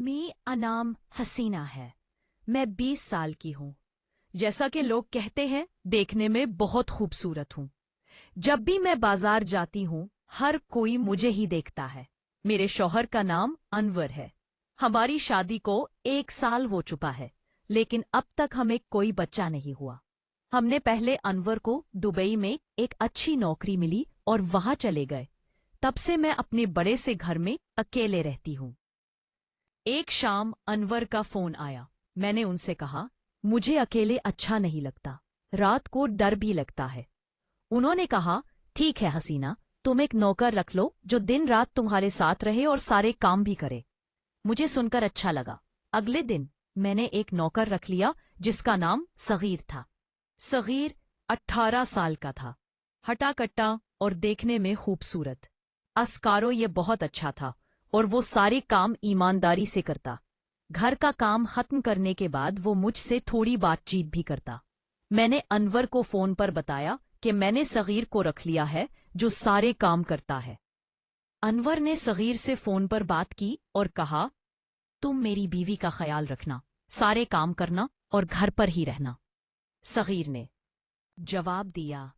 मेरा नाम हसीना है। मैं 20 साल की हूँ। जैसा कि लोग कहते हैं, देखने में बहुत खूबसूरत हूँ। जब भी मैं बाजार जाती हूँ, हर कोई मुझे ही देखता है। मेरे शौहर का नाम अनवर है। हमारी शादी को 1 साल हो चुका है, लेकिन अब तक हमें कोई बच्चा नहीं हुआ। हमने पहले अनवर को दुबई में एक अच्छी नौकरी मिली और वहां चले गए। तब से मैं अपने बड़े से घर में अकेले रहती हूँ। एक शाम अनवर का फोन आया। मैंने उनसे कहा, मुझे अकेले अच्छा नहीं लगता, रात को डर भी लगता है। उन्होंने कहा, ठीक है हसीना, तुम एक नौकर रख लो जो दिन रात तुम्हारे साथ रहे और सारे काम भी करे। मुझे सुनकर अच्छा लगा। अगले दिन मैंने एक नौकर रख लिया जिसका नाम सगीर था। सगीर 18 साल का था, हटा कट्टा और देखने में खूबसूरत। अस्कारो ये बहुत अच्छा था और वो सारे काम ईमानदारी से करता। घर का काम खत्म करने के बाद वो मुझसे थोड़ी बातचीत भी करता। मैंने अनवर को फोन पर बताया कि मैंने सगीर को रख लिया है जो सारे काम करता है। अनवर ने सगीर से फोन पर बात की और कहा, तुम मेरी बीवी का ख्याल रखना, सारे काम करना और घर पर ही रहना। सगीर ने जवाब दिया,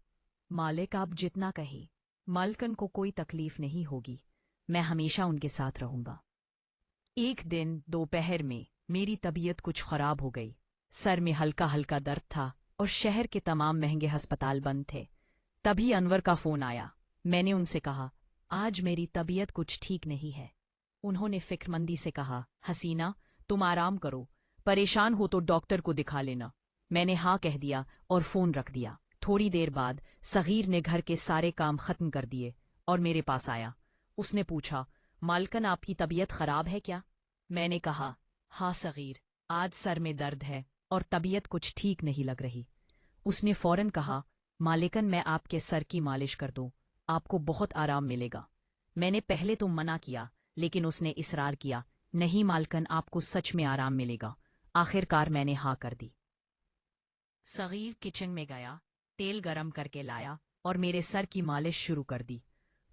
मालिक आप जितना कहे, मालकन को कोई तकलीफ नहीं होगी, मैं हमेशा उनके साथ रहूंगा। एक दिन दोपहर में मेरी तबीयत कुछ खराब हो गई। सर में हल्का हल्का दर्द था और शहर के तमाम महंगे अस्पताल बंद थे। तभी अनवर का फोन आया। मैंने उनसे कहा, आज मेरी तबीयत कुछ ठीक नहीं है। उन्होंने फिक्रमंदी से कहा, हसीना तुम आराम करो, परेशान हो तो डॉक्टर को दिखा लेना। मैंने हाँ कह दिया और फोन रख दिया। थोड़ी देर बाद सगीर ने घर के सारे काम खत्म कर दिए और मेरे पास आया। उसने पूछा, मालकन आपकी तबीयत खराब है क्या? मैंने कहा, हाँ सगीर, आज सर में दर्द है और तबीयत कुछ ठीक नहीं लग रही। उसने फौरन कहा, मालिकन मैं आपके सर की मालिश कर दूं, आपको बहुत आराम मिलेगा। मैंने पहले तो मना किया, लेकिन उसने इसरार किया, नहीं मालकन आपको सच में आराम मिलेगा। आखिरकार मैंने हाँ कर दी। सगीर किचन में गया, तेल गरम करके लाया और मेरे सर की मालिश शुरू कर दी।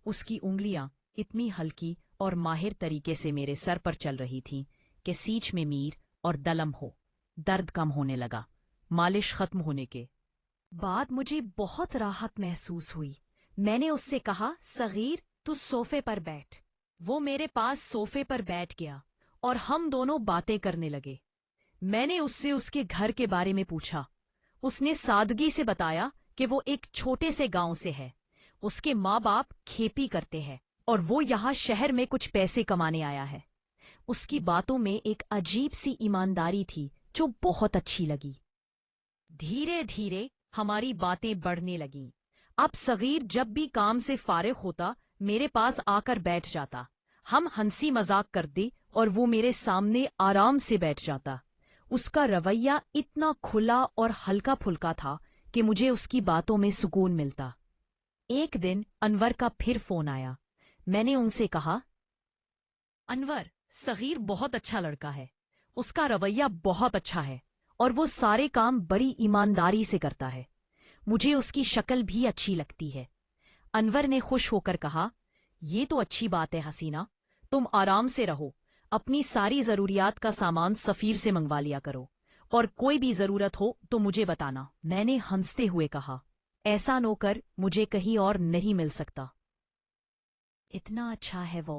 उसकी उंगलियां इतनी हल्की और माहिर तरीके से मेरे सर पर चल रही थीं कि सींच में मीर और दलम हो। दर्द कम होने लगा। मालिश खत्म होने के बाद मुझे बहुत राहत महसूस हुई। मैंने उससे कहा, सगीर तू सोफे पर बैठ। वो मेरे पास सोफे पर बैठ गया और हम दोनों बातें करने लगे। मैंने उससे उसके घर के बारे में पूछा। उसने सादगी से बताया कि वो एक छोटे से गांव से है। उसके माँ बाप खेती करते हैं और वो यहाँ शहर में कुछ पैसे कमाने आया है। उसकी बातों में एक अजीब सी ईमानदारी थी जो बहुत अच्छी लगी। धीरे धीरे हमारी बातें बढ़ने लगीं। अब सगीर जब भी काम से फारिग होता मेरे पास आकर बैठ जाता। हम हंसी मजाक करते और वो मेरे सामने आराम से बैठ जाता। उसका रवैया इतना खुला और हल्का फुल्का था कि मुझे उसकी बातों में सुकून मिलता। एक दिन अनवर का फिर फोन आया। मैंने उनसे कहा, अनवर, सगीर बहुत अच्छा लड़का है, उसका रवैया बहुत अच्छा है और वो सारे काम बड़ी ईमानदारी से करता है। मुझे उसकी शक्ल भी अच्छी लगती है। अनवर ने खुश होकर कहा, ये तो अच्छी बात है हसीना, तुम आराम से रहो, अपनी सारी जरूरियात का सामान सफीर से मंगवा लिया करो और कोई भी जरूरत हो तो मुझे बताना। मैंने हंसते हुए कहा, ऐसा नौकर मुझे कहीं और नहीं मिल सकता। इतना अच्छा है वो।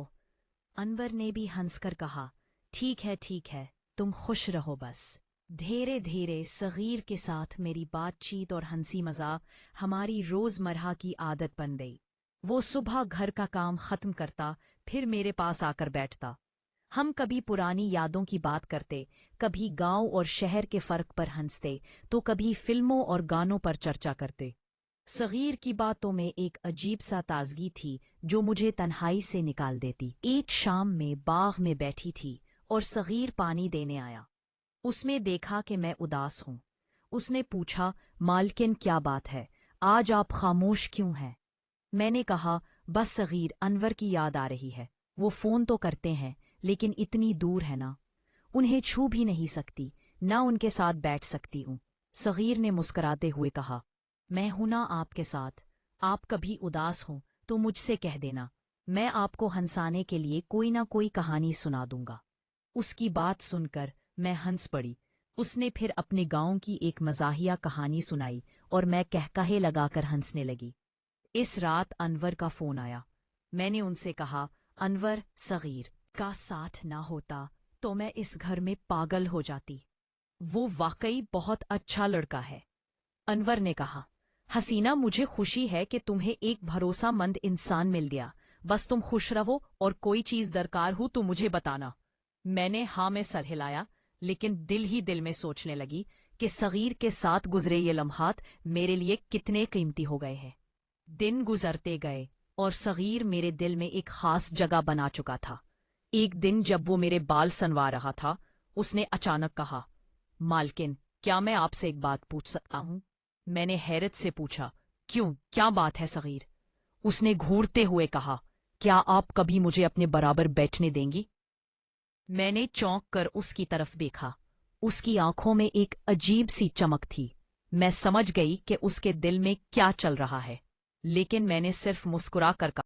अनवर ने भी हंसकर कहा, ठीक है, तुम खुश रहो बस। धीरे धीरे सगीर के साथ मेरी बातचीत और हंसी मजाक हमारी रोजमर्रा की आदत बन गई। वो सुबह घर का काम खत्म करता, फिर मेरे पास आकर बैठता। हम कभी पुरानी यादों की बात करते, कभी गांव और शहर के फर्क पर हंसते, तो कभी फिल्मों और गानों पर चर्चा करते। सगीर की बातों में एक अजीब सा ताजगी थी जो मुझे तन्हाई से निकाल देती। एक शाम में बाग में बैठी थी और सगीर पानी देने आया। उसने देखा कि मैं उदास हूं। उसने पूछा, मालकिन क्या बात है, आज आप खामोश क्यों हैं? मैंने कहा, बस सगीर, अनवर की याद आ रही है। वो फोन तो करते हैं लेकिन इतनी दूर है ना, उन्हें छू भी नहीं सकती, ना उनके साथ बैठ सकती हूँ। सगीर ने मुस्कुराते हुए कहा, मैं हूं ना आपके साथ, आप कभी उदास हो तो मुझसे कह देना, मैं आपको हंसाने के लिए कोई ना कोई कहानी सुना दूंगा। اس کی بات سن کر میں ہنس پڑی۔ اس نے پھر اپنے گاؤں کی ایک مزاحیہ کہانی سنائی اور میں کہکہے لگا کر ہنسنے لگی۔ اس رات انور کا فون آیا۔ میں نے ان سے کہا، انور، صغیر کا ساتھ نہ ہوتا تو میں اس گھر میں پاگل ہو جاتی۔ وہ واقعی بہت اچھا لڑکا ہے۔ انور نے کہا، حسینہ، مجھے خوشی ہے کہ تمہیں ایک بھروسہ مند انسان مل گیا۔ بس تم خوش رہو اور کوئی چیز درکار ہو تو مجھے بتانا۔ میں نے ہاں میں سر ہلایا، لیکن دل ہی دل میں سوچنے لگی کہ صغیر کے ساتھ گزرے یہ لمحات میرے لیے کتنے قیمتی ہو گئے ہیں۔ دن گزرتے گئے اور صغیر میرے دل میں ایک خاص جگہ بنا چکا تھا۔ ایک دن جب وہ میرے بال سنوار رہا تھا، اس نے اچانک کہا، مالکن، کیا میں آپ سے ایک بات پوچھ سکتا ہوں؟ میں نے حیرت سے پوچھا، کیوں، کیا بات ہے صغیر؟ اس نے گھورتے ہوئے کہا، کیا آپ کبھی مجھے اپنے برابر بیٹھنے دیں گی؟ میں نے چونک کر اس کی طرف دیکھا۔ اس کی آنکھوں میں ایک عجیب سی چمک تھی۔ میں سمجھ گئی کہ اس کے دل میں کیا چل رہا ہے، لیکن میں نے صرف مسکرا کر کہا،